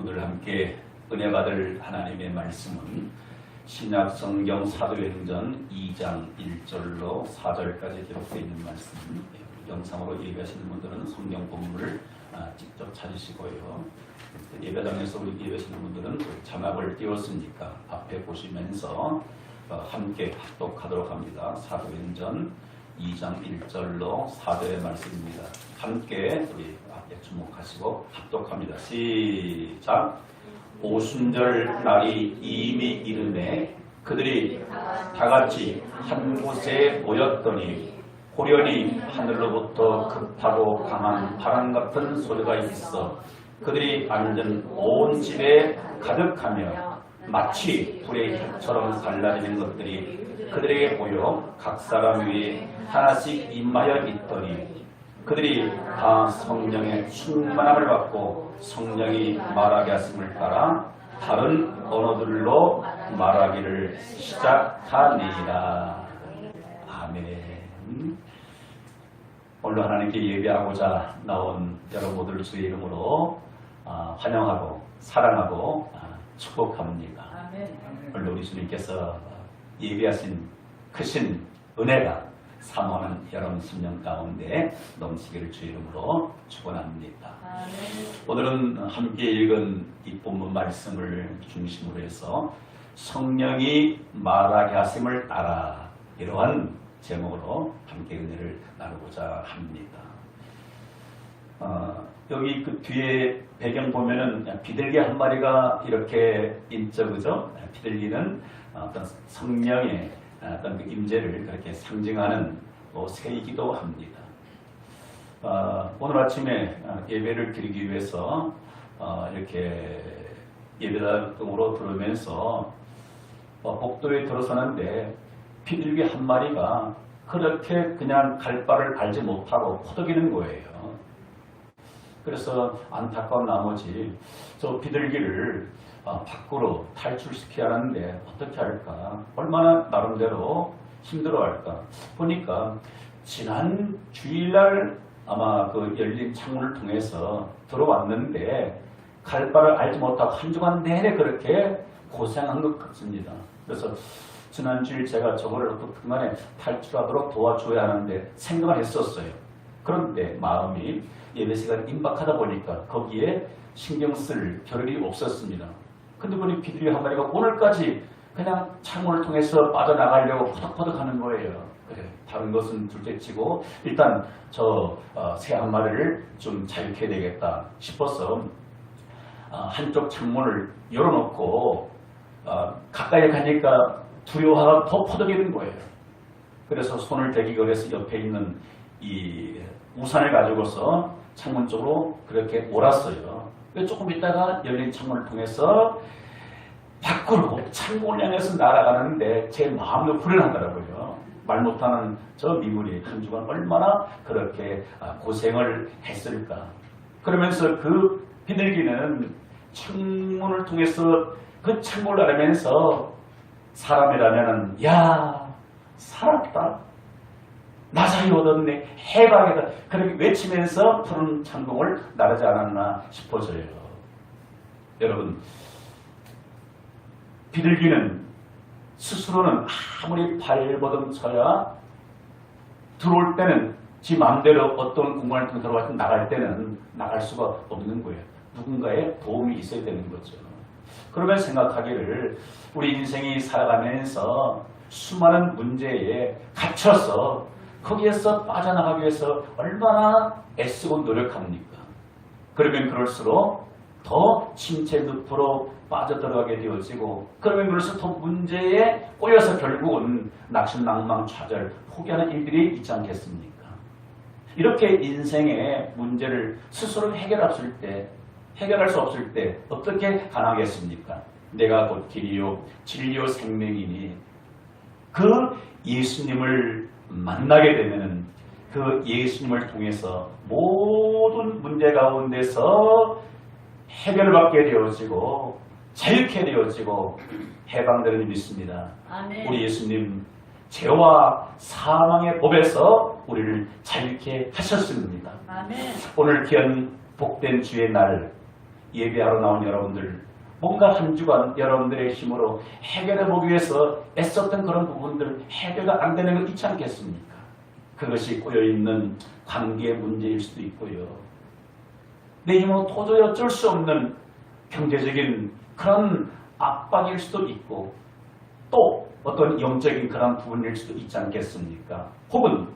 오늘 함께 은혜 받을 하나님의 말씀은 신약 성경 사도행전 2장 1절로 4절까지 기록되어 있는 말씀. 영상으로 예배하시는 분들은 성경 본문을 직접 찾으시고요. 예배당에서 우리 예배하시는 분들은 자막을 띄웠으니까 앞에 보시면서 함께 합독하도록 합니다. 사도행전 2장 1절로 4절의 말씀입니다. 함께 우리 앞에 주목하시고 합독합니다. 시작! 오순절 날이 이미 이르매 그들이 다같이 한 곳에 모였더니 호련히 하늘로부터 급하고 강한 바람 같은 소리가 있어 그들이 앉은 온 집에 가득하며 마치 불의 햇처럼 갈라지는 것들이 그들에게 보여 각 사람 위에 하나씩 임하여 있더니 그들이 다 성령의 충만함을 받고 성령이 말하게 하심을 따라 다른 언어들로 말하기를 시작하니라. 아멘. 오늘 하나님께 예배하고자 나온 여러분들 주의 이름으로 환영하고 사랑하고 축복합니다. 오늘 우리 주님께서 예비하신 크신 은혜가 사모하는 여러분 심령 가운데 넘치기를 주의 이름으로 축원합니다. 오늘은 함께 읽은 이 본문 말씀을 중심으로 해서 성령이 말하게 하심을 따라 이러한 제목으로 함께 은혜를 나누고자 합니다. 여기 그 뒤에 배경 보면은 비둘기 한 마리가 이렇게 있죠, 그죠? 비둘기는 어떤 성령의 어떤 그 임재를 그렇게 상징하는 새이기도 합니다. 오늘 아침에 예배를 드리기 위해서 이렇게 예배당으로 들어오면서 복도에 들어서는데 비둘기 한 마리가 그렇게 그냥 갈 바를 알지 못하고 퍼덕이는 거예요. 그래서 안타까운 나머지 저 비둘기를 밖으로 탈출시켜야 하는데 어떻게 할까? 얼마나 나름대로 힘들어할까? 보니까 지난 주일날 아마 그 열린 창문을 통해서 들어왔는데 갈 바를 알지 못하고 한 주간 내내 그렇게 고생한 것 같습니다. 그래서 지난 주일 제가 저거를 어떻게 간에 탈출하도록 도와줘야 하는데 생각을 했었어요. 그런데 마음이 예배 시간이 임박하다 보니까 거기에 신경 쓸 겨를이 없었습니다. 근데 보니 비둘기 한 마리가 오늘까지 그냥 창문을 통해서 빠져나가려고 퍼덕퍼덕 하는 거예요. 그래, 다른 것은 둘째치고 일단 저 새 한 마리를 좀 자유케 되겠다 싶어서 한쪽 창문을 열어놓고 가까이 가니까 두려워하고 더 퍼덕이는 거예요. 그래서 손을 대기 거려서 옆에 있는 이 우산을 가지고서 창문 쪽으로 그렇게 몰았어요. 조금 있다가 열린 창문을 통해서 밖으로 창문을 향해서 날아가는데 제 마음도 후련하더라고요. 말 못하는 저 미물이 한 주간 얼마나 그렇게 고생을 했을까. 그러면서 그 비둘기는 창문을 통해서 그 창문을 나르면서 사람이라면 야 살았다. 나사히 얻었네. 해방이다. 그렇게 외치면서 푸른 창공을 나르지 않았나 싶어져요. 여러분, 비둘기는 스스로는 아무리 발버둥 쳐야 들어올 때는 지 마음대로 어떤 공간을 통해 들어갈 때 나갈 때는 나갈 수가 없는 거예요. 누군가의 도움이 있어야 되는 거죠. 그러면 생각하기를 우리 인생이 살아가면서 수많은 문제에 갇혀서 거기에서 빠져나가기 위해서 얼마나 애쓰고 노력합니까? 그러면 그럴수록 더 침체 늪으로 빠져들어가게 되어지고 그러면 그럴수록 더 문제에 꼬여서 결국은 낙심낭망좌절 포기하는 일들이 있지 않겠습니까? 이렇게 인생의 문제를 스스로 해결할 수 없을 때 어떻게 가능하겠습니까? 내가 곧 길이요 진리요 생명이니 그 예수님을 만나게 되면 그 예수님을 통해서 모든 문제 가운데서 해결받게 되어지고 자유케 되어지고 해방되는 믿습니다. 아멘. 우리 예수님 죄와 사망의 법에서 우리를 자유케 하셨습니다. 아멘. 오늘 귀한 복된 주의 날 예배하러 나온 여러분들, 뭔가 한 주간 여러분들의 힘으로 해결해 보기 위해서 애썼던 그런 부분들 해결가 안 되는 거 있지 않겠습니까? 그것이 꼬여있는 관계의 문제일 수도 있고요. 내 힘으로 도저히 어쩔 수 없는 경제적인 그런 압박일 수도 있고, 또 어떤 영적인 그런 부분일 수도 있지 않겠습니까? 혹은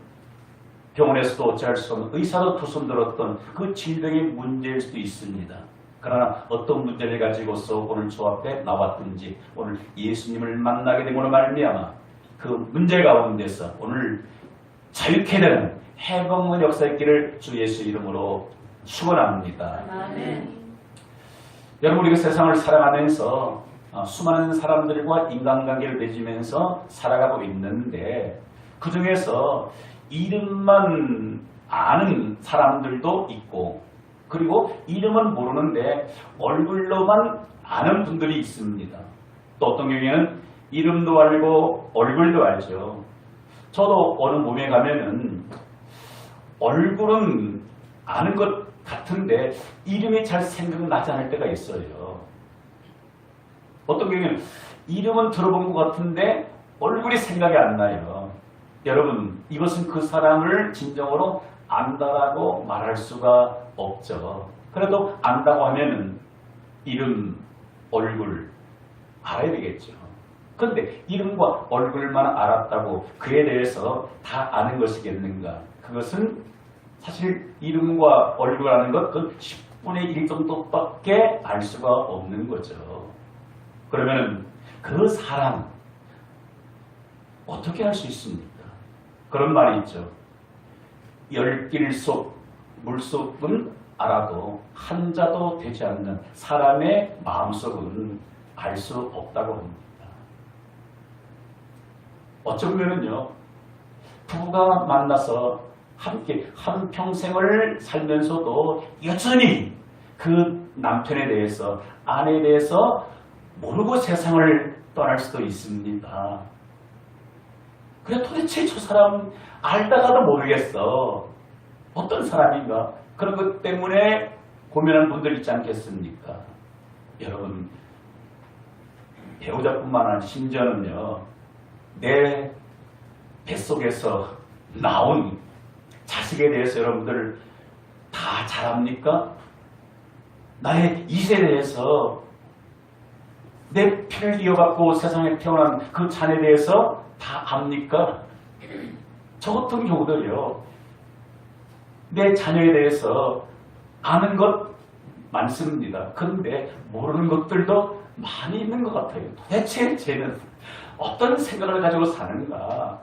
병원에서도 어찌할 수 없는 의사도 두 손 들었던 그 질병의 문제일 수도 있습니다. 그러나 어떤 문제를 가지고서 오늘 저 앞에 나왔든지 오늘 예수님을 만나게 됨으로 말미암아 그 문제 가운데서 오늘 자유케 되는 해방의 역사의 길을 주 예수 이름으로 축원합니다. 여러분, 우리가 세상을 살아가면서 수많은 사람들과 인간관계를 맺으면서 살아가고 있는데, 그 중에서 이름만 아는 사람들도 있고, 그리고 이름은 모르는데 얼굴로만 아는 분들이 있습니다. 또 어떤 경우에는 이름도 알고 얼굴도 알죠. 저도 어느 몸에 가면은 얼굴은 아는 것 같은데 이름이 잘 생각나지 않을 때가 있어요. 어떤 경우에는 이름은 들어본 것 같은데 얼굴이 생각이 안 나요. 여러분, 이것은 그 사람을 진정으로 안다라고 말할 수가 없죠. 그래도 안다고 하면은 이름, 얼굴 알아야 되겠죠. 그런데 이름과 얼굴만 알았다고 그에 대해서 다 아는 것이겠는가? 그것은 사실 이름과 얼굴 아는 것 그 10분의 1 정도밖에 알 수가 없는 거죠. 그러면 그 사람 어떻게 할 수 있습니까? 그런 말이 있죠. 열길 속 물속은 알아도 한자도 되지 않는 사람의 마음속은 알 수 없다고 합니다. 어쩌면은요, 부부가 만나서 함께 한평생을 살면서도 여전히 그 남편에 대해서, 아내에 대해서 모르고 세상을 떠날 수도 있습니다. 그래, 도대체 저 사람 알다가도 모르겠어. 어떤 사람인가? 그런 것 때문에 고민하는 분들 있지 않겠습니까? 여러분, 배우자뿐만 아니라 심지어는요, 내 뱃속에서 나온 자식에 대해서 여러분들 다 잘 압니까? 나의 이세에 대해서 내 피를 이어갖고 세상에 태어난 그 자녀에 대해서 다 압니까? 저 같은 경우도요, 내 자녀에 대해서 아는 것 많습니다. 그런데 모르는 것들도 많이 있는 것 같아요. 도대체 쟤는 어떤 생각을 가지고 사는가?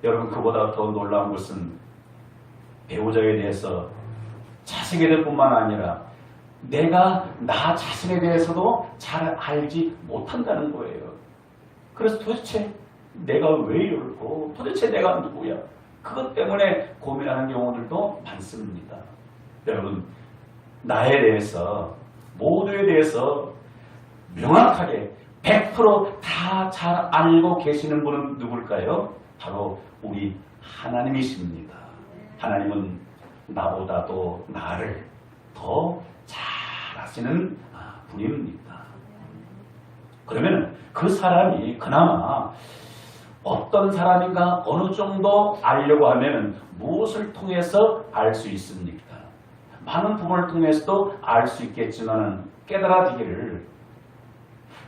여러분, 그보다 더 놀라운 것은 배우자에 대해서, 자식에 대해 뿐만 아니라 내가 나 자신에 대해서도 잘 알지 못한다는 거예요. 그래서 도대체 내가 왜 이럴고, 도대체 내가 누구야? 그것 때문에 고민하는 경우들도 많습니다. 여러분, 나에 대해서, 모두에 대해서 명확하게 100% 다 잘 알고 계시는 분은 누굴까요? 바로 우리 하나님이십니다. 하나님은 나보다도 나를 더 잘 아시는 분입니다. 그러면 그 사람이 그나마 어떤 사람인가 어느 정도 알려고 하면 무엇을 통해서 알 수 있습니까? 많은 부분을 통해서도 알 수 있겠지만 깨달아지기를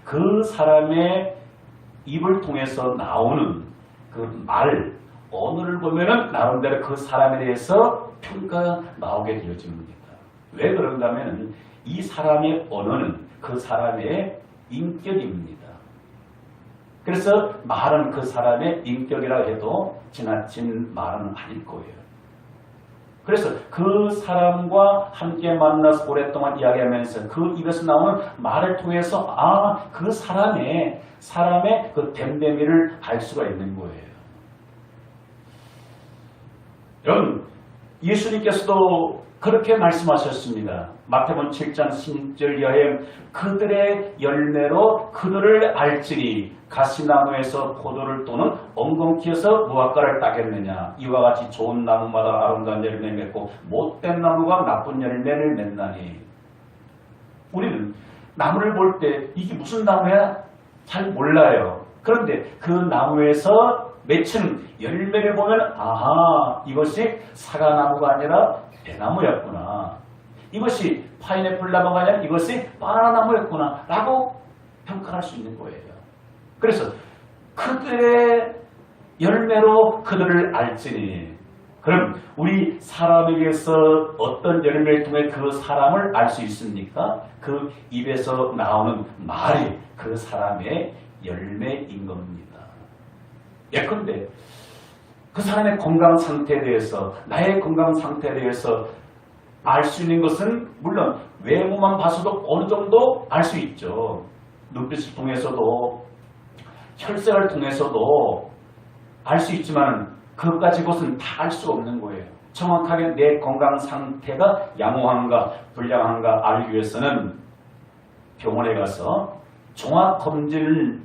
그 사람의 입을 통해서 나오는 그 말, 언어를 보면은 나름대로 그 사람에 대해서 평가가 나오게 되어집니다. 왜 그런가 하면 이 사람의 언어는 그 사람의 인격입니다. 그래서 말은 그 사람의 인격이라 해도 지나친 말은 아닐 거예요. 그래서 그 사람과 함께 만나서 오랫동안 이야기하면서 그 입에서 나오는 말을 통해서 그 사람의 그 됨됨이를 알 수가 있는 거예요. 여러분, 예수님께서도 그렇게 말씀하셨습니다. 마태복음 7장 16절 이하에 그들의 열매로 그들을 알지니 가시나무에서 포도를 또는 엉겅퀴에서 무화과를 따겠느냐. 이와 같이 좋은 나무마다 아름다운 열매를 맺고 못된 나무가 나쁜 열매를 맺나니. 우리는 나무를 볼 때 이게 무슨 나무야? 잘 몰라요. 그런데 그 나무에서 맺힌 열매를 보면 아하, 이것이 사과나무가 아니라 배나무였구나. 이것이 파인애플 나무가 아니라 이것이 바나나나무였구나 라고 평가할 수 있는 거예요. 그래서 그들의 열매로 그들을 알지니, 그럼 우리 사람에게서 어떤 열매를 통해 그 사람을 알 수 있습니까? 그 입에서 나오는 말이 그 사람의 열매인 겁니다. 예컨대 그 사람의 건강 상태에 대해서, 나의 건강 상태에 대해서 알 수 있는 것은 물론 외모만 봐서도 어느 정도 알 수 있죠. 눈빛을 통해서도 혈색을 통해서도 알 수 있지만 그것까지 것은 다 알 수 없는 거예요. 정확하게 내 건강 상태가 양호한가 불량한가 알기 위해서는 병원에 가서 종합 검진을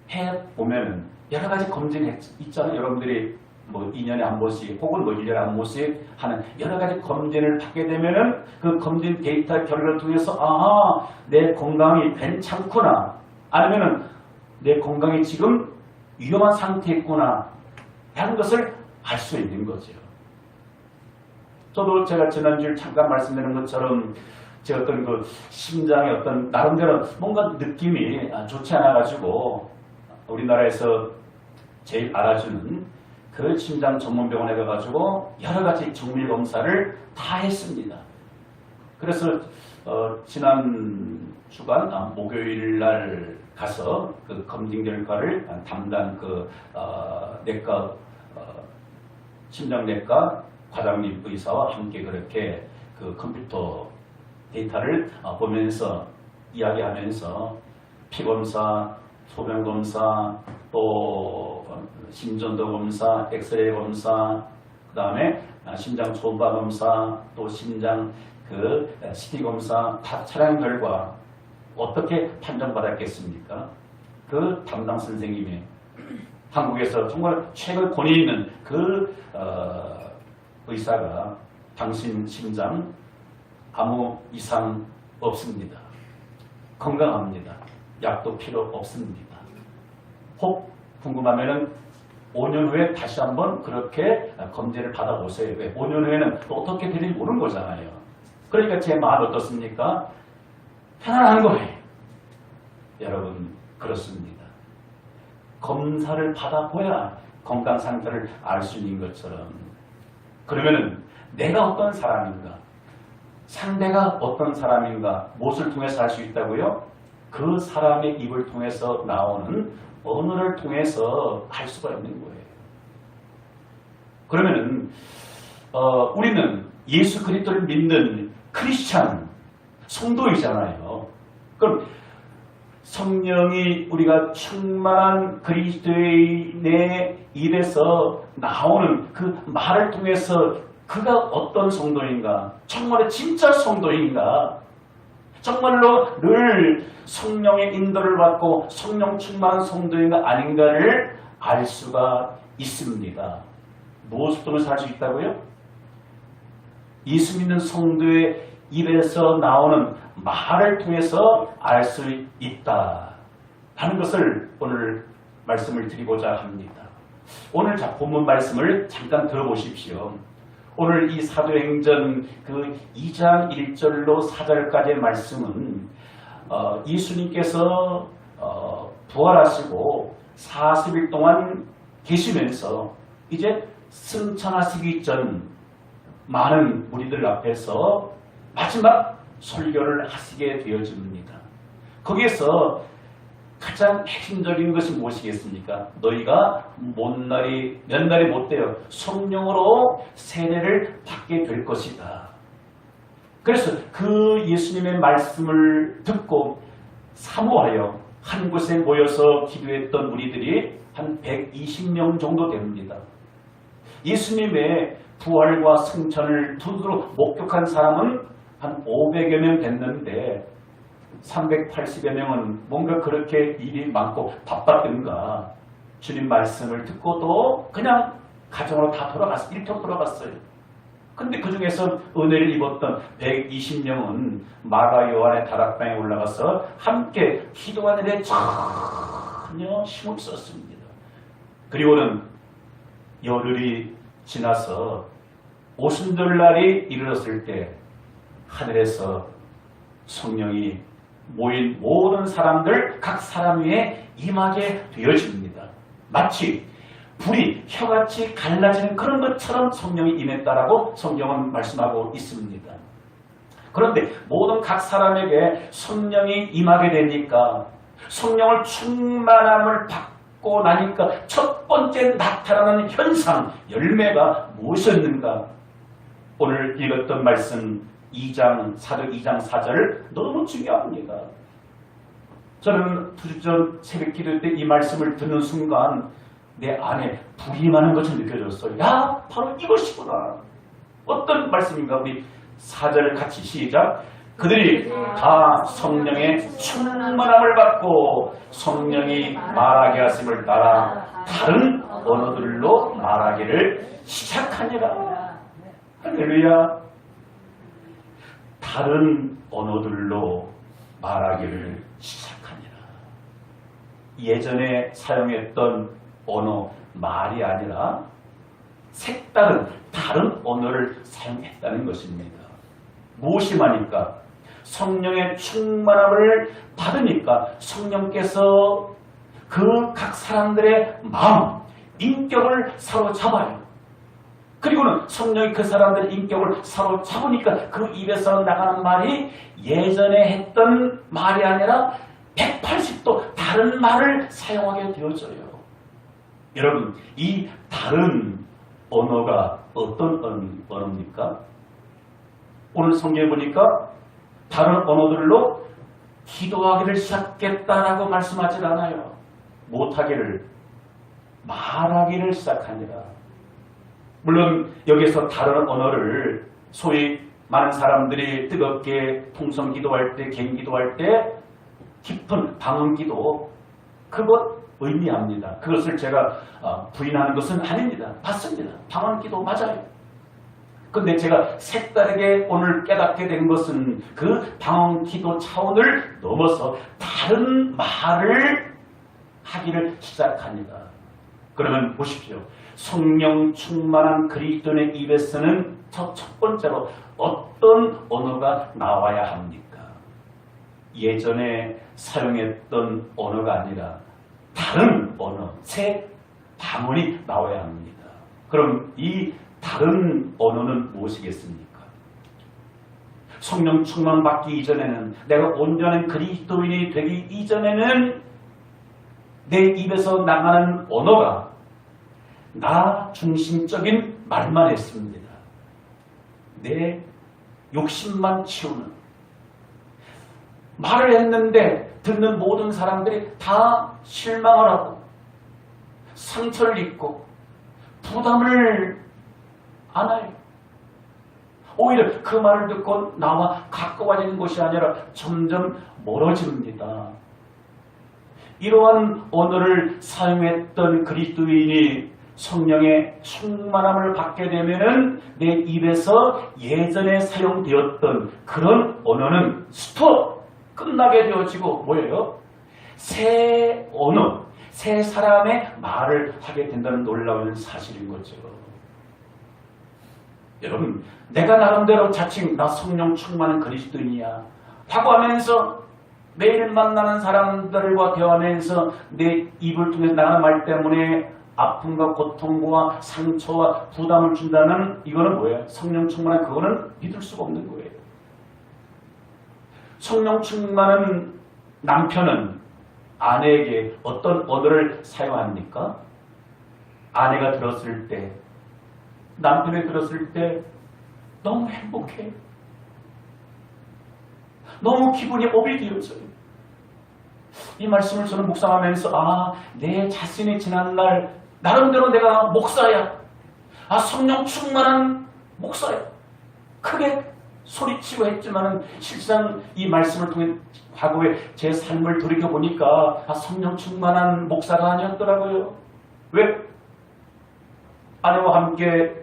해보면 여러 가지 검진 있잖아요. 여러분들이 뭐 2년에 한 번씩 혹은 뭐 1년에 한 번씩 하는 여러 가지 검진을 받게 되면은 그 검진 데이터 결과를 통해서 아하, 내 건강이 괜찮구나, 아니면은 내 건강이 지금 위험한 상태에 있구나 라는 것을 알 수 있는 거죠. 저도 제가 지난주에 잠깐 말씀드린 것처럼 제 어떤 그 심장의 어떤 나름대로 뭔가 느낌이 좋지 않아가지고 우리나라에서 제일 알아주는 그 심장 전문병원에 가가지고 여러 가지 정밀 검사를 다 했습니다. 그래서 지난 주간 목요일 날 가서 그 검진 결과를 담당 그 내과 심장내과 과장님 의사와 함께 그렇게 그 컴퓨터 데이터를 보면서 이야기하면서 피검사, 소변검사, 또 심전도 검사, 엑스레이 검사, 그 다음에 심장 초음파 검사, 또 심장 그 CT 검사 다 촬영 결과 어떻게 판정받았겠습니까? 그 담당 선생님이 한국에서 정말 최고 권위 있는 그 의사가 당신 심장 아무 이상 없습니다. 건강합니다. 약도 필요 없습니다. 혹 궁금하면은 5년 후에 다시 한번 그렇게 검진을 받아보세요. 왜? 5년 후에는 또 어떻게 될지 모르는 거잖아요. 그러니까 제 마음 어떻습니까? 편안한 거예요. 여러분, 그렇습니다. 검사를 받아보야 건강 상태를 알 수 있는 것처럼, 그러면은 내가 어떤 사람인가, 상대가 어떤 사람인가, 무엇을 통해서 알 수 있다고요? 그 사람의 입을 통해서 나오는 언어를 통해서 알 수가 있는 거예요. 그러면은 우리는 예수 그리스도를 믿는 크리스찬 성도이잖아요. 그럼 성령이 우리가 충만한 그리스도인의 입에서 나오는 그 말을 통해서 그가 어떤 성도인가, 정말로 진짜 성도인가, 정말로 늘 성령의 인도를 받고 성령 충만한 성도인가 아닌가를 알 수가 있습니다. 무엇을 통해서 알 수 있다고요? 예수 믿는 성도의 입에서 나오는 말을 통해서 알 수 있다 하는 것을 오늘 말씀을 드리고자 합니다. 오늘 본문 말씀을 잠깐 들어보십시오. 오늘 이 사도행전 그 2장 1절로 4절까지의 말씀은 예수님께서 부활하시고 40일 동안 계시면서 이제 승천하시기 전 많은 무리들 앞에서 마지막 설교를 하시게 되어집니다. 거기에서 가장 핵심적인 것이 무엇이겠습니까? 너희가 몇 날이 못 되어 성령으로 세례를 받게 될 것이다. 그래서 그 예수님의 말씀을 듣고 사모하여 한 곳에 모여서 기도했던 무리들이 한 120명 정도 됩니다. 예수님의 부활과 승천을 두드러 목격한 사람은 한 500여 명 됐는데 380여 명은 뭔가 그렇게 일이 많고 바빴던가 주님 말씀을 듣고도 그냥 가정으로 다 일터로 돌아갔어요. 근데 그 중에서 은혜를 입었던 120명은 마가 요한의 다락방에 올라가서 함께 기도하는 데 전혀 힘을 썼습니다. 그리고는 열흘이 지나서 오순절날이 이르렀을 때 하늘에서 성령이 모인 모든 사람들 각 사람 위에 임하게 되어집니다. 마치 불이 혀같이 갈라지는 그런 것처럼 성령이 임했다라고 성경은 말씀하고 있습니다. 그런데 모든 각 사람에게 성령이 임하게 되니까 성령을 충만함을 받고 나니까 첫 번째 나타나는 현상, 열매가 무엇이었는가? 오늘 읽었던 말씀 사도 2장 4절 너무 중요합니다. 저는 2주 전 새벽 기도 때 이 말씀을 듣는 순간 내 안에 불이 임하는 것이 느껴졌어요. 야, 바로 이것이구나. 어떤 말씀인가? 우리 4절 같이 시작. 그들이 다 성령의 충만함을 받고 성령이 말하게 하심을 따라 다른 언어들로 말하기를 시작하니라. 할렐루야. 다른 언어들로 말하기를 시작하니라. 예전에 사용했던 언어, 말이 아니라 색다른 다른 언어를 사용했다는 것입니다. 무엇이마니까? 성령의 충만함을 받으니까 성령께서 그 각 사람들의 마음, 인격을 사로잡아요. 그리고는 성령이 그 사람들의 인격을 사로잡으니까 그 입에서 나가는 말이 예전에 했던 말이 아니라 180도 다른 말을 사용하게 되어져요. 여러분, 이 다른 언어가 어떤 언어입니까? 오늘 성경에 보니까 다른 언어들로 기도하기를 시작했다라고 말씀하지 않아요. 못하기를, 말하기를 시작하니라. 물론 여기서 다른 언어를 소위 많은 사람들이 뜨겁게 통성 기도할 때, 개인 기도할 때 깊은 방언 기도, 그것 의미합니다. 그것을 제가 부인하는 것은 아닙니다. 맞습니다. 방언 기도 맞아요. 근데 제가 색다르게 오늘 깨닫게 된 것은 그 방언 기도 차원을 넘어서 다른 말을 하기를 시작합니다. 그러면 보십시오. 성령 충만한 그리스도인의 입에서는 첫 번째로 어떤 언어가 나와야 합니까? 예전에 사용했던 언어가 아니라 다른 언어, 새 방언이 나와야 합니다. 그럼 이 다른 언어는 무엇이겠습니까? 성령 충만 받기 이전에는, 내가 온전한 그리스도인이 되기 이전에는 내 입에서 나가는 언어가 나 중심적인 말만 했습니다. 내 욕심만 치우는 말을 했는데 듣는 모든 사람들이 다 실망을 하고 상처를 입고 부담을 안아요. 오히려 그 말을 듣고 나와 가까워지는 것이 아니라 점점 멀어집니다. 이러한 언어를 사용했던 그리스도인이 성령의 충만함을 받게 되면은 내 입에서 예전에 사용되었던 그런 언어는 스톱! 끝나게 되어지고 뭐예요? 새 언어, 새 사람의 말을 하게 된다는 놀라운 사실인 거죠. 여러분, 내가 나름대로 자칭 나 성령 충만한 그리스도인이야 하고 하면서 매일 만나는 사람들과 대화하면서 내 입을 통해 나가는 말 때문에 아픔과 고통과 상처와 부담을 준다는, 이거는 뭐예요? 성령 충만한, 그거는 믿을 수가 없는 거예요. 성령 충만한 남편은 아내에게 어떤 언어를 사용합니까? 아내가 들었을 때, 남편이 들었을 때 너무 행복해. 너무 기분이 업이 되어져요. 이 말씀을 저는 묵상하면서 내 자신이 지난날 나름대로 내가 목사야. 성령 충만한 목사야. 크게 소리치고 했지만은 실상 이 말씀을 통해 과거에 제 삶을 돌이켜보니까 성령 충만한 목사가 아니었더라고요. 왜? 아내와 함께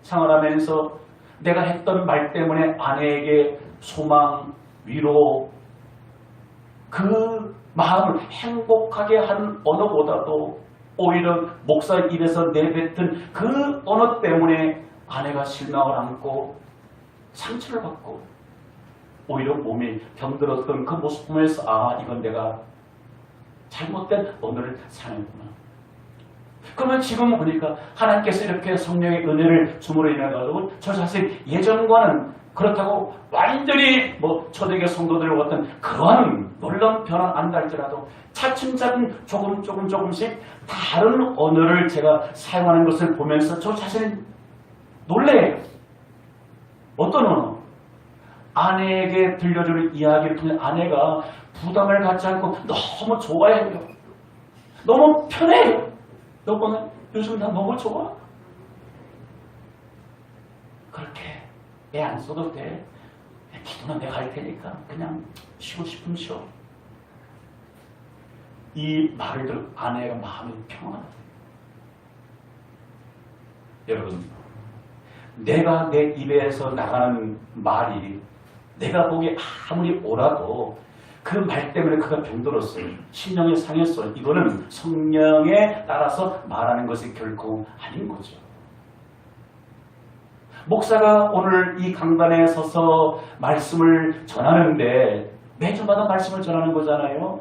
생활하면서 내가 했던 말 때문에 아내에게 소망, 위로, 그 마음을 행복하게 한 언어보다도 오히려 목사 입에서 내뱉은 그 언어 때문에 아내가 실망을 안고 상처를 받고 오히려 몸이 병들었던 그 모습 보면서 아, 이건 내가 잘못된 언어를 사용했구나. 그러면 지금 보니까 하나님께서 이렇게 성령의 은혜를 줌으로 인해가지고 저 자신 예전과는 그렇다고 완전히 초대교회 성도들과 같은 그런 놀라운 변화 안 달지라도 차츰차츰 조금씩 다른 언어를 제가 사용하는 것을 보면서 저 자신이 놀래요. 어떤 언어? 아내에게 들려주는 이야기를 통해 아내가 부담을 갖지 않고 너무 좋아해요. 너무 편해요. 여보는 요즘 나 너무 좋아. 그렇게 애 안 써도 돼. 기도는 내가 할 테니까 그냥 쉬고 싶으면 쉬어. 이 말을 들은 아내가 마음이 평안하다. 여러분, 내가 내 입에서 나가는 말이 내가 보기에 아무리 옳아도 그 말 때문에 그가 병들었어요. 신령이 상했어요. 이거는 성령에 따라서 말하는 것이 결코 아닌 거죠. 목사가 오늘 이 강단에 서서 말씀을 전하는데 매주마다 말씀을 전하는 거잖아요.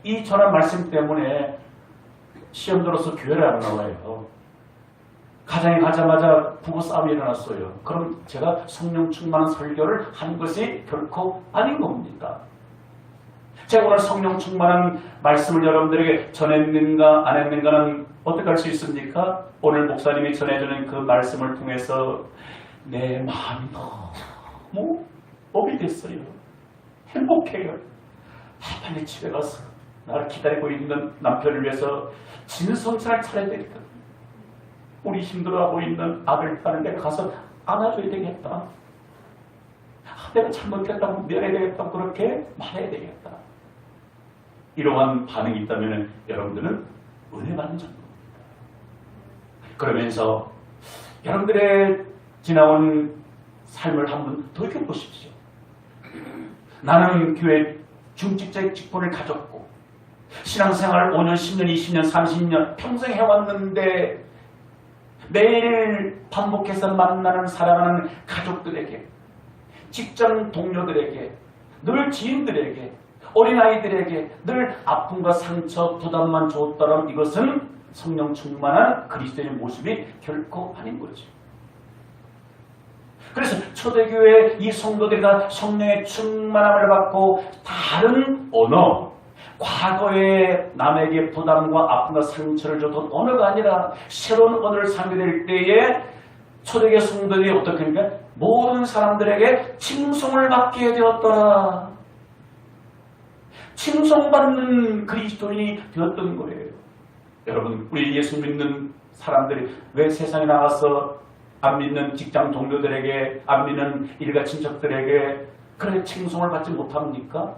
이 전한 말씀 때문에 시험 들어서 교회를 안 나와요. 가정에 가자마자 부부싸움이 일어났어요. 그럼 제가 성령 충만한 설교를 한 것이 결코 아닌 겁니다. 제가 오늘 성령 충만한 말씀을 여러분들에게 전했는가 안 했는가는 어떻게 할 수 있습니까? 오늘 목사님이 전해주는 그 말씀을 통해서 내 마음이 너무 업이 됐어요. 행복해요. 빨리 집에 가서 나를 기다리고 있는 남편을 위해서 진성찬을 차려야 되겠다. 우리 힘들어하고 있는 아들, 딸을 내가 가서 안아줘야 되겠다. 내가 잘못했다고 면해야 되겠다. 그렇게 말해야 되겠다. 이러한 반응이 있다면 여러분들은 은혜 받는 자입니다. 그러면서 여러분들의 지나온 삶을 한번 돌이켜보십시오. 나는 교회 중직자의 직분을 가졌고 신앙생활 5년, 10년, 20년, 30년 평생 해왔는데 매일 반복해서 만나는 사랑하는 가족들에게, 직장 동료들에게, 늘 지인들에게, 어린아이들에게 늘 아픔과 상처, 부담만 줬다면 이것은 성령 충만한 그리스도의 모습이 결코 아닌 거죠. 그래서 초대교회 이 성도들이 다 성령의 충만함을 받고 다른 언어, 과거에 남에게 부담과 아픔과 상처를 줬던 언어가 아니라 새로운 언어를 상대될 때에 초대교회 성도들이 어떻게 합니까? 모든 사람들에게 칭송을 받게 되었더라. 칭송받는 그리스도인이 되었던 거예요. 여러분, 우리 예수 믿는 사람들이 왜 세상에 나가서 안 믿는 직장 동료들에게, 안 믿는 일가 친척들에게 그렇게 칭송을 받지 못합니까?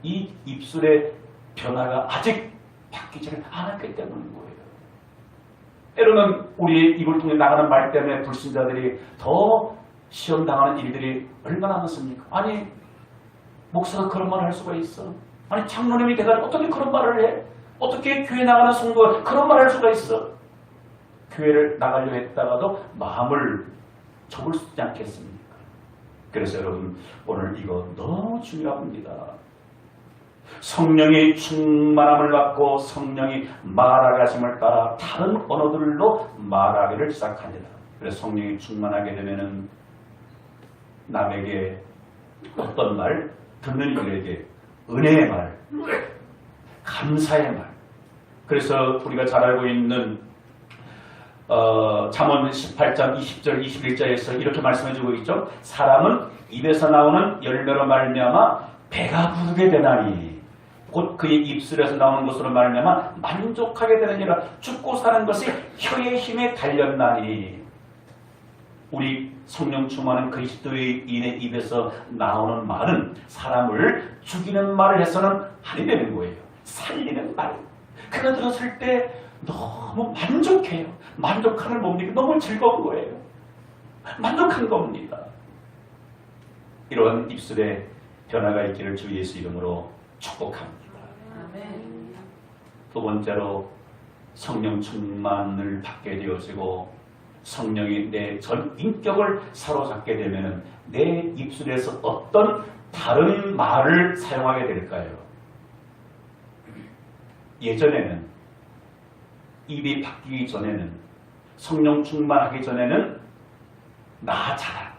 이 입술의 변화가 아직 바뀌지를 않았기 때문인 거예요. 때로는 우리의 입을 통해 나가는 말 때문에 불신자들이 더 시험당하는 일들이 얼마나 많습니까? 아니, 목사가 그런 말을 할 수가 있어? 아니, 장로님이 대가리 어떻게 그런 말을 해? 어떻게 교회 나가는 성도가 그런 말을 할 수가 있어? 교회를 나가려 했다가도 마음을 접을 수 있지 않겠습니까? 그래서 여러분, 오늘 이거 너무 중요합니다. 성령의 충만함을 받고 성령이 말하게 하심을 따라 다른 언어들로 말하기를 시작합니다. 그래서 성령이 충만하게 되면은 남에게 어떤 말, 듣는 이들에게 은혜의 말, 감사의 말. 그래서 우리가 잘 알고 있는 잠언 18장 20절 21절에서 이렇게 말씀해주고 있죠. 사람은 입에서 나오는 열매로 말미암아 배가 부르게 되나니 곧 그의 입술에서 나오는 것으로 말미암아 만족하게 되느니라. 죽고 사는 것이 혀의 힘에 달렸나니. 우리 성령 충만한 그리스도인의 입에서 나오는 말은 사람을 죽이는 말을 해서는 아니 되는 거예요. 살리는 말. 그가 들었을 때 너무 만족해요. 만족하는 뭡니까? 너무 즐거운 거예요. 만족한 겁니다. 이런 입술에 변화가 있기를 주 예수 이름으로 축복합니다. 두 번째로 성령 충만을 받게 되어지고 성령이 내 전 인격을 사로잡게 되면 내 입술에서 어떤 다른 말을 사용하게 될까요? 예전에는 입이 바뀌기 전에는 성령 충만하기 전에는 나 자랑,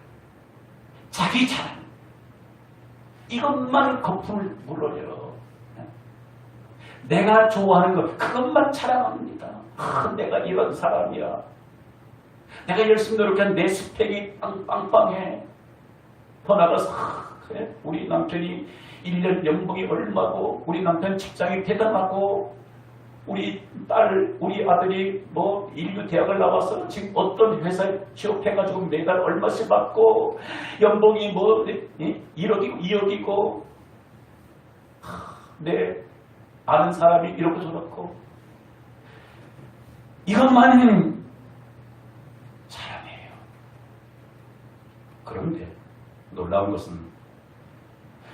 자기 자랑 이것만 거품을 물어요. 내가 좋아하는 것 그것만 자랑합니다. 내가 이런 사람이야. 내가 열심히 노력한 내 스펙이 빵빵해. 더 나가서 그래 우리 남편이 1년 연봉이 얼마고 우리 남편 직장이 대단하고 우리 딸, 우리 아들이 뭐 인류 대학을 나와서 지금 어떤 회사에 취업해가지고 매달 얼마씩 받고 연봉이 뭐 1억이고 2억이고 내 아는 사람이 이렇고 저렇고 이것만은 자랑해요. 그런데 놀라운 것은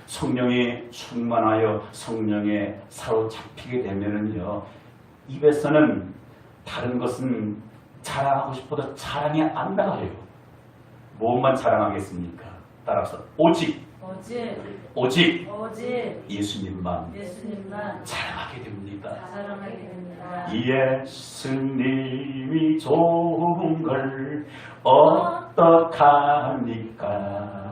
성령에 충만하여 성령에 사로잡히게 되면은요 입에서는 다른 것은 자랑하고 싶어도 자랑이 안 나가요. 무엇만 자랑하겠습니까? 따라서 오직 예수님만 자랑하게 됩니다. 예수님이 좋은 걸 어떡합니까?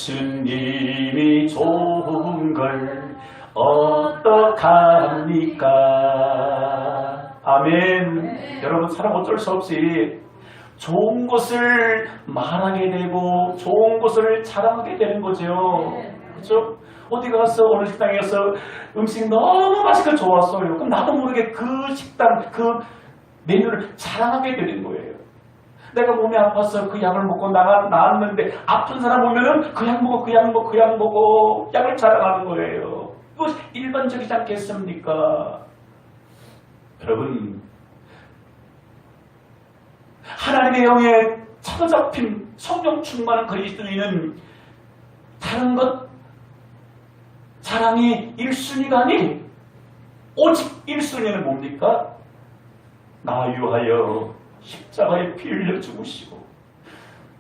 예수님이 좋은 걸 어떡합니까? 아멘. 여러분 사람 어쩔 수 없이 좋은 것을 말하게 되고 좋은 것을 자랑하게 되는 거죠. 그렇죠? 어디 가서 어느 식당에 가서 음식이 너무 맛있고 좋았어요. 그럼 나도 모르게 그 식당 그 메뉴를 자랑하게 되는 거예요. 내가 몸이 아파서 그 약을 먹고 나았는데 아픈 사람 보면은 그 약 먹어 그 약 먹어 그 약 먹어 약을 자랑하는 거예요. 이거 일반적이지 않겠습니까? 여러분 하나님의 영에 사로잡힌 성령 충만한 그리스도인은 다른 것 자랑이 1순위가 아닌 오직 1순위는 뭡니까? 나 위하여 십자가에 피 흘려 죽으시고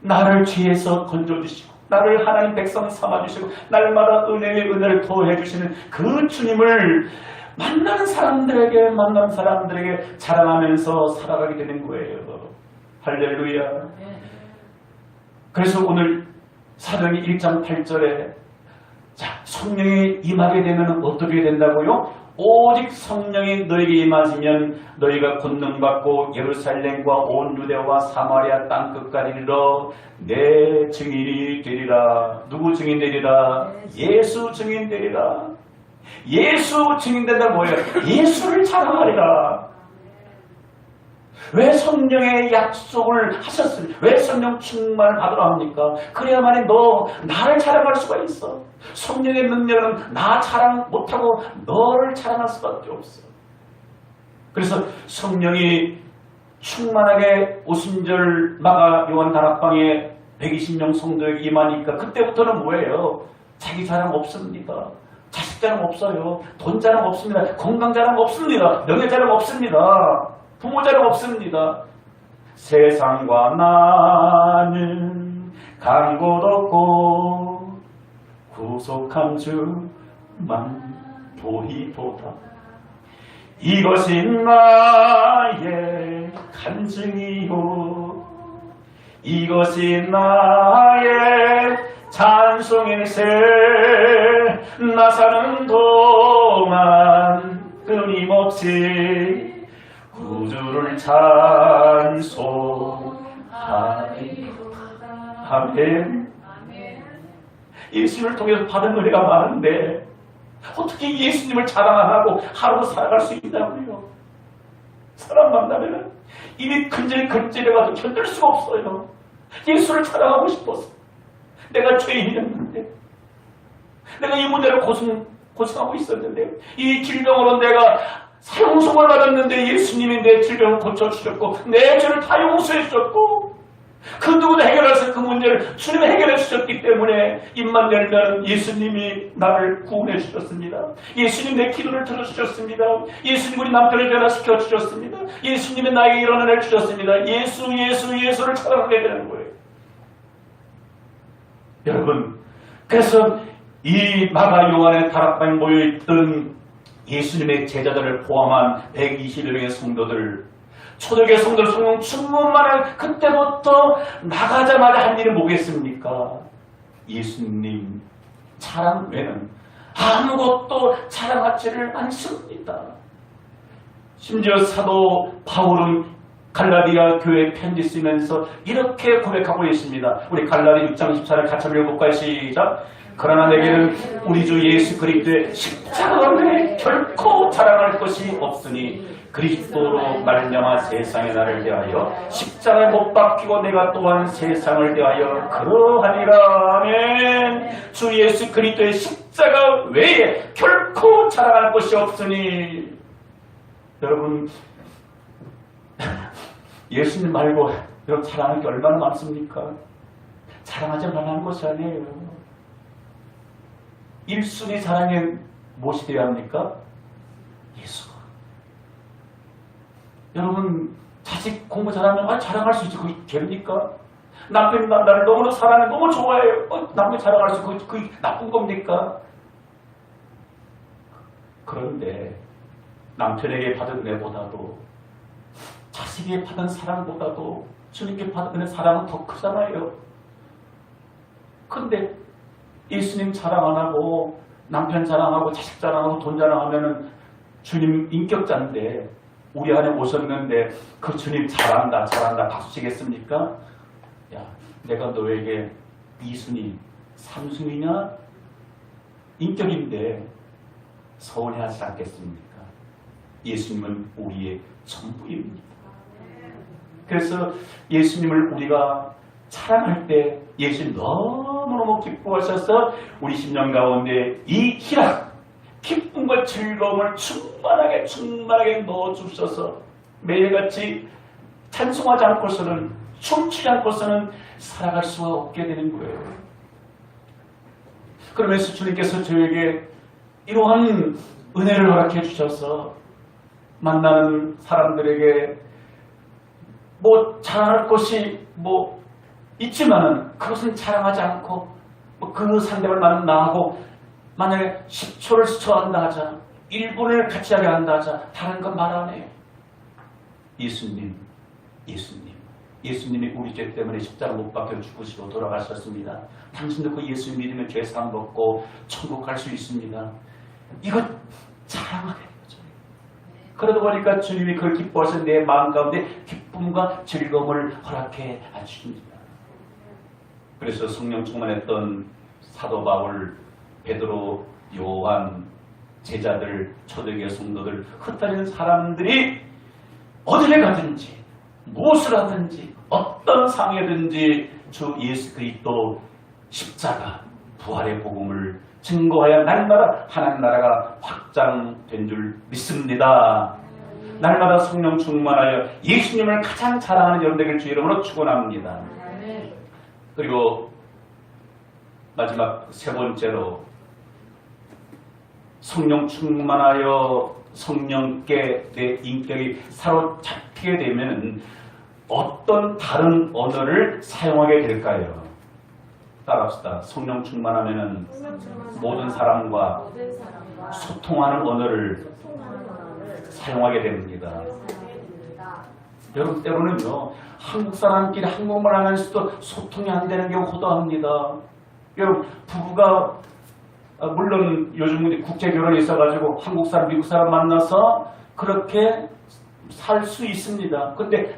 나를 죄에서 건져주시고 나를 하나님 백성 삼아주시고 날마다 은혜의 은혜를 더해주시는 그 주님을 만나는 사람들에게 자랑하면서 살아가게 되는 거예요. 할렐루야. 그래서 오늘 사도행전 1장 8절에 자 성령이 임하게 되면 어떻게 된다고요? 오직 성령이 너에게 임하시면 너희가 권능받고 예루살렘과 온 유대와 사마리아 땅끝까지 이르러 내 증인이 되리라. 누구 증인 되리라? 예수 증인 되리라. 예수 증인 된다 뭐예요? 예수를 자랑하리라. 왜 성령의 약속을 하셨습니까? 왜 성령 충만을 받으라 합니까? 그래야만이 나를 자랑할 수가 있어. 성령의 능력은 나 자랑 못하고 너를 자랑할 수밖에 없어. 그래서 성령이 충만하게 오순절 마가 요한 다락방에 120명 성도에게 임하니까 그때부터는 뭐예요? 자기 자랑 없습니다. 자식 자랑 없어요. 돈 자랑 없습니다. 건강 자랑 없습니다. 명예 자랑 없습니다. 부모 자랑 없습니다. 세상과 나는 간 곳 없고 구속한 주만 보이도다. 이것이 나의 간증이요 이것이 나의 찬송일세. 나 사는 동안 끊임없이 구주를 찬송하리. 아멘. 예수님을 통해서 받은 은혜가 많은데 어떻게 예수님을 자랑 안 하고 하루 살아갈 수 있냐고요. 사람 만나면 입이 근질근질해가지고 견딜 수가 없어요. 예수를 자랑하고 싶어서. 내가 죄인이었는데 내가 이 문제를 고생하고 있었는데 이 질병으로 내가 사형송을 받았는데 예수님이 내 질병을 고쳐주셨고 내 죄를 다 용서해 주셨고 그 누구도 해결할 수 없는 그 문제를 주님이 해결해 주셨기 때문에 입만 열면 예수님이 나를 구원해 주셨습니다. 예수님 내 기도를 들어주셨습니다. 예수님 우리 남편을 변화시켜 주셨습니다. 예수님이 나에게 일어나게 주셨습니다. 예수를 찾아가게 되는 거예요. 여러분, 그래서 이 마가 요한의 다락방에 모여있던 예수님의 제자들을 포함한 120여 명의 성도들, 초대교회 성도들 성령 충만한 그때부터 나가자마자 한 일이 뭐겠습니까? 예수님 자랑 외에는 아무것도 자랑하지를 않습니다. 심지어 사도 바울은 갈라디아 교회 편지 쓰면서 이렇게 고백하고 있습니다. 우리 갈라디 6장 14절 같이 한번 읽어볼까요? 시작. 그러나 내게는 우리 주 예수 그리스도의 십자가 외에 결코 자랑할 것이 없으니 그리스도로 말미암아 세상의 나를 대하여 십자가에 못 박히고 내가 또한 세상을 대하여 그러하니라. 아멘. 주 예수 그리스도의 십자가 외에 결코 자랑할 것이 없으니. 여러분, 예수님 말고 여러분 자랑할 게 얼마나 많습니까? 자랑하지 말라는 것이 아니에요. 1순위 자랑에 무엇이 되어야 합니까? 예수가. 여러분, 자식 공부 잘하면 자랑할 수 있지. 그게 죄입니까? 남편이 나를 너무나 사랑해, 너무 좋아해요. 남편이 자랑할 수 있지. 그게 나쁜 겁니까? 그런데 남편에게 받은 은혜보다도 자식에게 받은 사랑보다도 주님께 받은 사랑은 더 크잖아요. 근데 예수님 자랑 안 하고 남편 자랑하고 자식 자랑하고 돈 자랑하면은 주님 인격자인데 우리 안에 오셨는데 그 주님 잘한다 박수 치겠습니까? 야, 내가 너에게 2순위 3순위냐? 인격인데 서운해하지 않겠습니까? 예수님은 우리의 전부입니다. 그래서 예수님을 우리가 사랑할 때 예수님 너무너무 기뻐하셔서 우리 심령 가운데 이 희락, 기쁨과 즐거움을 충만하게 넣어주셔서 매일같이 찬송하지 않고서는 춤추지 않고서는 살아갈 수가 없게 되는 거예요. 그러면서 주님께서 저에게 이러한 은혜를 허락해 주셔서 만나는 사람들에게 자랑할 것이 있지만은 그것은 자랑하지 않고 그 상대를 만나고 만약에 10초를 스쳐한다 하자 1분을 같이 하게 한다 하자 다른 건 말 안 해요. 예수님이 우리 죄 때문에 십자가 못 박혀 죽으시고 돌아가셨습니다. 당신도 그 예수 믿으면 죄 사함 받고 천국 갈 수 있습니다. 이거 자랑하게 되죠. 그러다 보니까 주님이 그걸 기뻐하셔서 내 마음 가운데 기쁨과 즐거움을 허락해 주십니다. 그래서 성령 충만했던 사도 바울, 베드로, 요한, 제자들, 초대교회 성도들, 흩어진 사람들이 어디를 가든지 무엇을 하든지 어떤 상황이든지 주 예수 그리스도 십자가 부활의 복음을 증거하여 날마다 하나님 나라가 확장된 줄 믿습니다. 날마다 성령 충만하여 예수님을 가장 자랑하는 여러분 되길 주 이름으로 축원합니다. 그리고 마지막 세 번째로 성령 충만하여 성령께 내 인격이 사로잡히게 되면 어떤 다른 언어를 사용하게 될까요? 따라합시다. 성령 충만하면 모든 사람과 소통하는 언어를 사용하게 됩니다. 여러분 때로는요 한국 사람끼리 한국말 하면서도 소통이 안 되는 경우 호도합니다. 여러분 부부가 물론 요즘은 국제 결혼이 있어가지고 한국 사람 미국 사람 만나서 그렇게 살 수 있습니다. 근데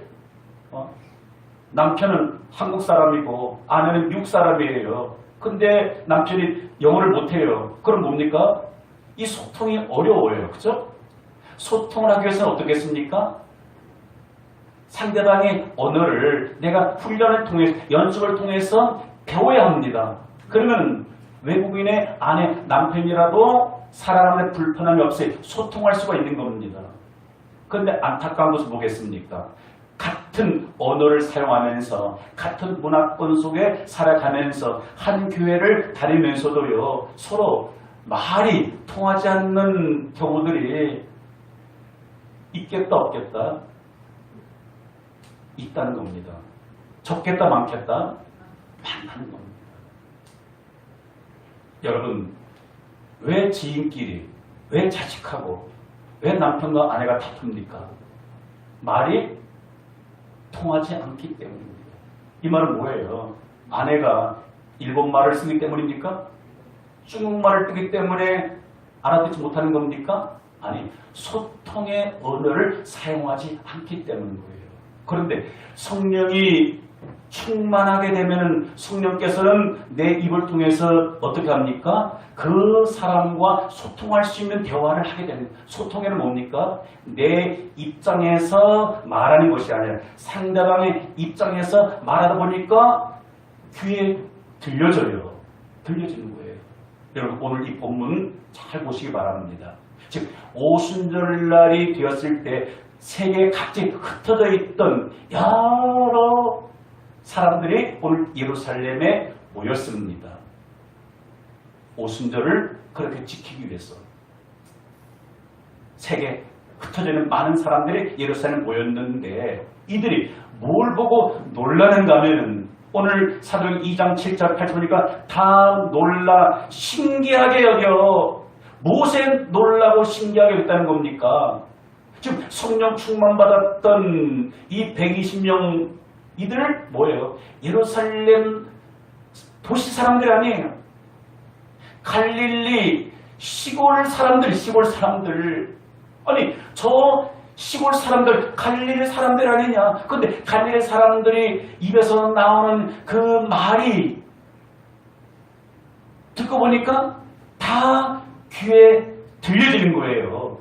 남편은 한국 사람이고 아내는 미국 사람이에요. 근데 남편이 영어를 못해요. 그럼 뭡니까? 이 소통이 어려워요. 그죠? 소통을 하기 위해서는 어떻겠습니까? 상대방의 언어를 내가 훈련을 통해서 연습을 통해서 배워야 합니다. 그러면 외국인의 아내 남편이라도 살아가는 불편함이 없이 소통할 수가 있는 겁니다. 그런데 안타까운 것은 뭐겠습니까? 같은 언어를 사용하면서 같은 문화권 속에 살아가면서 한 교회를 다니면서도요, 서로 말이 통하지 않는 경우들이 있겠다 없겠다? 있다는 겁니다. 적겠다 많겠다? 많다는 겁니다. 여러분, 왜 지인끼리, 왜 자식하고, 왜 남편과 아내가 다툽니까? 말이 통하지 않기 때문입니다. 이 말은 뭐예요? 아내가 일본말을 쓰기 때문입니까? 중국말을 쓰기 때문에 알아듣지 못하는 겁니까? 아니, 소통의 언어를 사용하지 않기 때문인 거예요. 그런데 성령이 충만하게 되면은 성령께서는 내 입을 통해서 어떻게 합니까? 그 사람과 소통할 수 있는 대화를 하게 되는, 소통에는 뭡니까? 내 입장에서 말하는 것이 아니라 상대방의 입장에서 말하다 보니까 귀에 들려져요. 들려지는 거예요. 여러분, 오늘 이 본문 잘 보시기 바랍니다. 즉, 오순절날이 되었을 때 세계 각지 흩어져 있던 여러 사람들이 오늘 예루살렘에 모였습니다. 오순절을 그렇게 지키기 위해서 세계 흩어져 있는 많은 사람들이 예루살렘에 모였는데 이들이 뭘 보고 놀라는가 하면은 오늘 사도행 2장 7절 8절 보니까 다 놀라 신기하게 여겨. 무엇에 놀라고 신기하게 여겼다는 겁니까? 지금 성령 충만받았던 이 120명 이들 뭐예요? 예루살렘 도시 사람들이 아니에요. 갈릴리 시골 사람들. 아니, 저 시골 사람들, 갈릴리 사람들 아니냐? 근데 갈릴리 사람들이 입에서 나오는 그 말이 듣고 보니까 다 귀에 들려지는 거예요.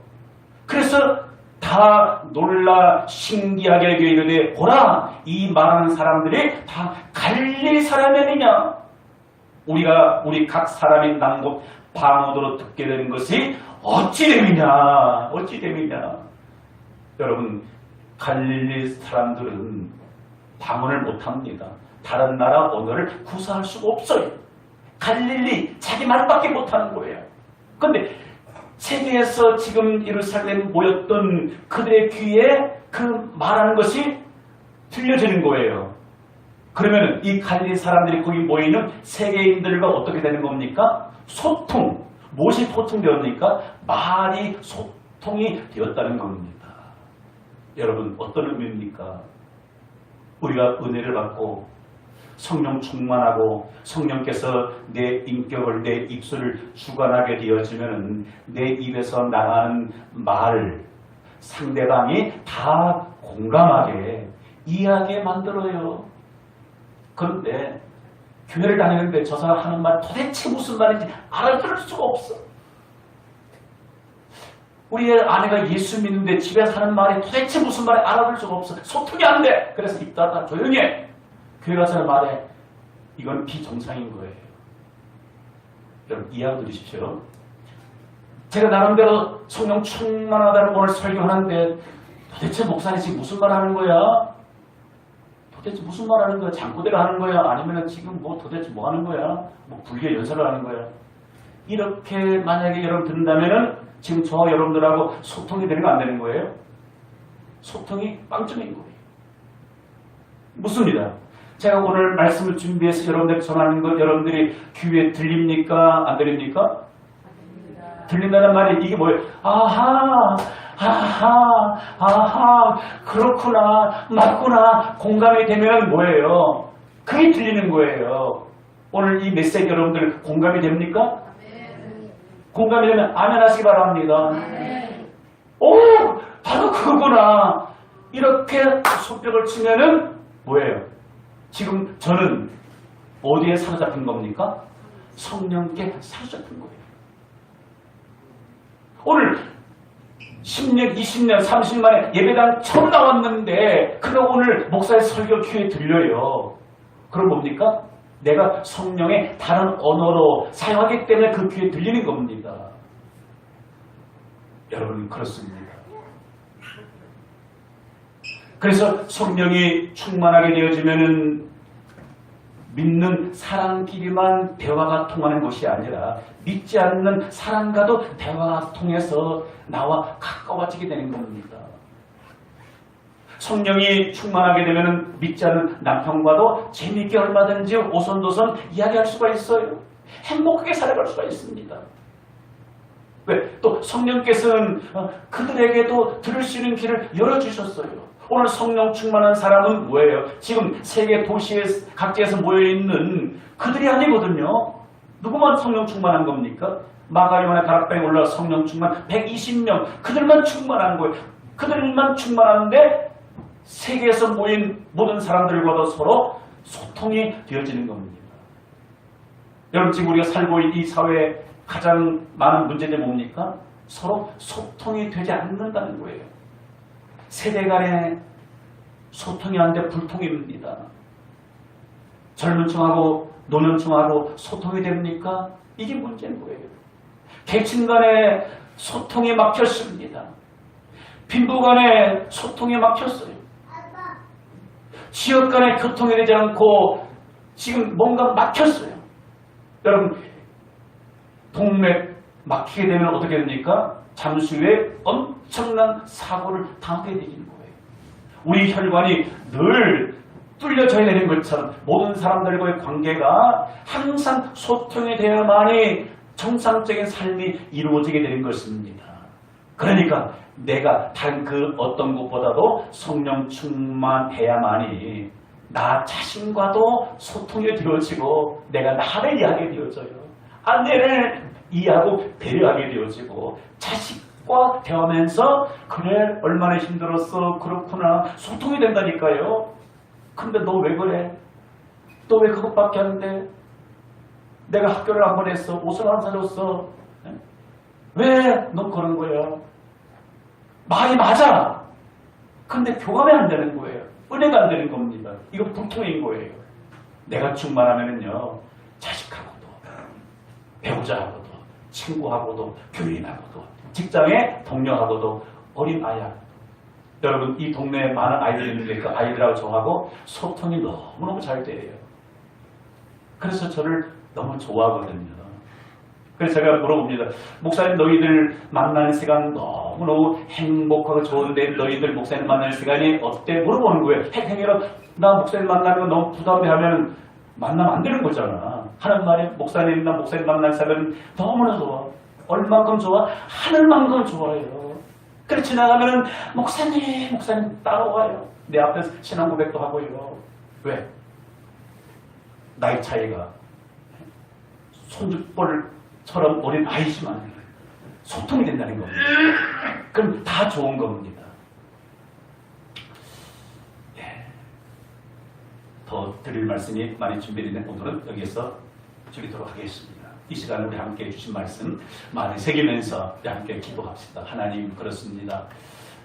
그래서 다 놀라 신기하게 여기는데 보라, 이 말하는 사람들이 다 갈릴리 사람이 아니냐? 우리 각 사람이 난곳 방언으로 듣게 되는 것이 어찌 됨이냐? 여러분, 갈릴리 사람들은 방언을 못합니다. 다른 나라 언어를 구사할 수가 없어요. 갈릴리 자기 말밖에 못하는 거예요. 그런데 세계에서 지금 예루살렘 모였던 그들의 귀에 그 말하는 것이 들려지는 거예요. 그러면 이 갈릴리 사람들이 거기 모이는 세계인들과 어떻게 되는 겁니까? 소통. 무엇이 소통되었습니까? 말이 소통이 되었다는 겁니다. 여러분, 어떤 의미입니까? 우리가 은혜를 받고 성령 충만하고 성령께서 내 인격을, 내 입술을 주관하게 되어지면 내 입에서 나가는 말, 상대방이 다 공감하게, 이해하게 만들어요. 그런데 교회를 다니는데 저 사람 하는 말 도대체 무슨 말인지 알아들을 수가 없어. 우리 아내가 예수 믿는데 집에서 하는 말이 도대체 무슨 말인지 알아들을 수가 없어. 소통이 안 돼. 그래서 입 닫아 조용히 해. 교회 가서 말해. 이건 비정상인 거예요. 여러분, 이해하고 들으십시오. 제가 나름대로 성령 충만하다는 오늘 설교하는데 도대체 목사님 지금 무슨 말 하는 거야? 도대체 무슨 말 하는 거야? 장구대로 하는 거야? 아니면 지금 뭐 도대체 뭐 하는 거야? 뭐 불교 연설을 하는 거야? 이렇게 만약에 여러분 듣는다면은 지금 저 여러분들하고 소통이 되는 거 안 되는 거예요? 소통이 빵점인 거예요. 묻습니다. 제가 오늘 말씀을 준비해서 여러분들에게 전하는 것 여러분들이 귀에 들립니까? 안 들립니까? 들린다는 말이 이게 뭐예요? 아하, 그렇구나, 맞구나, 공감이 되면 뭐예요? 그게 들리는 거예요. 오늘 이 메시지 여러분들 공감이 됩니까? 공감이 되면 아멘 하시기 바랍니다. 오, 바로 그거구나. 이렇게 손뼉을 치면은 뭐예요? 지금 저는 어디에 사로잡힌 겁니까? 성령께 사로잡힌 거예요. 오늘 10년, 20년, 30만에 예배당 처음 나왔는데 그가 오늘 목사의 설교 귀에 들려요. 그럼 뭡니까? 내가 성령의 다른 언어로 사용하기 때문에 그 귀에 들리는 겁니다. 여러분 그렇습니다. 그래서 성령이 충만하게 되어지면은 믿는 사람끼리만 대화가 통하는 것이 아니라 믿지 않는 사람과도 대화가 통해서 나와 가까워지게 되는 겁니다. 성령이 충만하게 되면 믿지 않는 남편과도 재미있게 얼마든지 오손도손 이야기할 수가 있어요. 행복하게 살아갈 수가 있습니다. 왜? 또 성령께서는 그들에게도 들을 수 있는 길을 열어주셨어요. 오늘 성령 충만한 사람은 뭐예요? 지금 세계 도시에 각지에서 모여있는 그들이 아니거든요. 누구만 성령 충만한 겁니까? 마가리만의 다락방에 올라 성령 충만 120명 그들만 충만한 거예요. 그들만 충만한데 세계에서 모인 모든 사람들과도 서로 소통이 되어지는 겁니다. 여러분 지금 우리가 살고 있는 이 사회에 가장 많은 문제는 뭡니까? 서로 소통이 되지 않는다는 거예요. 세대 간에 소통이 안 돼 불통입니다. 젊은 층하고 노년층하고 소통이 됩니까? 이게 문제인 거예요. 계층 간에 소통이 막혔습니다. 빈부 간에 소통이 막혔어요. 지역 간에 교통이 되지 않고 지금 뭔가 막혔어요. 여러분 동맥 막히게 되면 어떻게 됩니까? 잠시 후에 엄청난 사고를 당하게 되는 거예요. 우리 혈관이 늘 뚫려져야 되는 것처럼 모든 사람들과의 관계가 항상 소통이 되어야만이 정상적인 삶이 이루어지게 되는 것입니다. 그러니까 내가 다른 그 어떤 것보다도 성령 충만해야만이 나 자신과도 소통이 되어지고 내가 나를 이해하게 되어져요. 아내를 이해하고 배려하게 되어지고 자식과 대화하면서 그래 얼마나 힘들었어 그렇구나 소통이 된다니까요. 근데 너 왜 그래? 너 왜 그것밖에 안 돼? 내가 학교를 안 보냈어. 옷을 안 사줬어. 왜 너 그런 거야? 말이 맞아. 근데 교감이 안 되는 거예요. 은혜가 안 되는 겁니다. 이거 불통인 거예요. 내가 충만하면은요 자식하고도 배우자하고도 친구하고도 교인하고도 직장의 동료하고도 어린아이하고도 여러분 이 동네에 많은 아이들이 있는데 그 아이들하고 저하고 소통이 너무너무 잘 돼요. 그래서 저를 너무 좋아하거든요. 그래서 제가 물어봅니다. 목사님 너희들 만나는 시간 너무너무 행복하고 좋은데 너희들 목사님 만나는 시간이 어때? 물어보는 거예요. 행해라 나 목사님 만나는 거 너무 부담돼 하면 만나면 안 되는 거잖아. 하는 말이 목사님이나 목사님 만나는 사람은 너무나 좋아. 얼만큼 좋아? 하늘만큼 좋아해요. 그래 지나가면 목사님 따라와요. 내 앞에서 신앙 고백도 하고요. 왜? 나이 차이가 손짓볼처럼 어린 아이지만 소통이 된다는 겁니다. 그럼 다 좋은 겁니다. 예. 더 드릴 말씀이 많이 준비되는 오늘은 여기에서 줄이도록 하겠습니다. 이 시간에 우리 함께 해주신 말씀 많이 새기면서 우리 함께 기도합시다. 하나님 그렇습니다.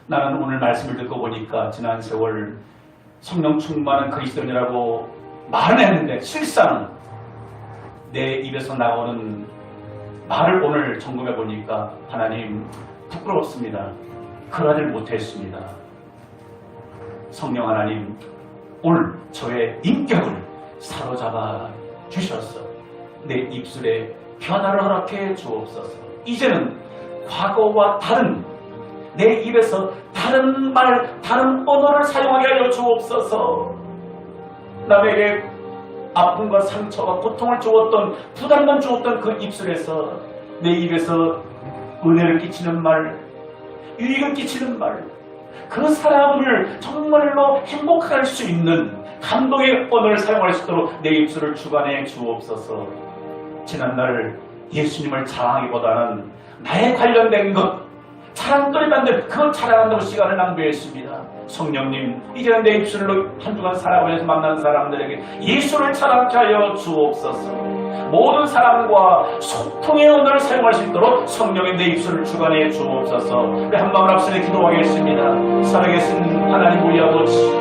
나는 오늘 말씀을 듣고 보니까 지난 세월 성령 충만한 그리스도인이라고 말은 했는데 실상 내 입에서 나오는 말을 오늘 점검해 보니까 하나님 부끄럽습니다. 그러질 못했습니다. 성령 하나님 오늘 저의 인격을 사로잡아 주셔서 내 입술에 변화를 허락해 주옵소서. 이제는 과거와 다른 내 입에서 다른 말, 다른 언어를 사용하게 하여 주옵소서. 남에게 아픔과 상처와 고통을 주었던 부담만 주었던 그 입술에서 내 입에서 은혜를 끼치는 말, 유익을 끼치는 말, 그 사람을 정말로 행복하게 할 수 있는 감동의 언어를 사용할 수 있도록 내 입술을 주관해 주옵소서. 지난날 예수님을 자랑하기보다는 나에 관련된 것, 자랑거리 만들 그걸 자랑한다고 시간을 낭비했습니다. 성령님, 이제는 내 입술로 한 주간 살아오면서 만난 사람들에게 예수를 자랑케 하여 주옵소서. 모든 사람과 소통의 언어를 사용할 수 있도록 성령의 내 입술을 주관해 주옵소서. 우리 한 마음을 앞서서 기도하겠습니다. 살아계신 하나님 우리 아버지,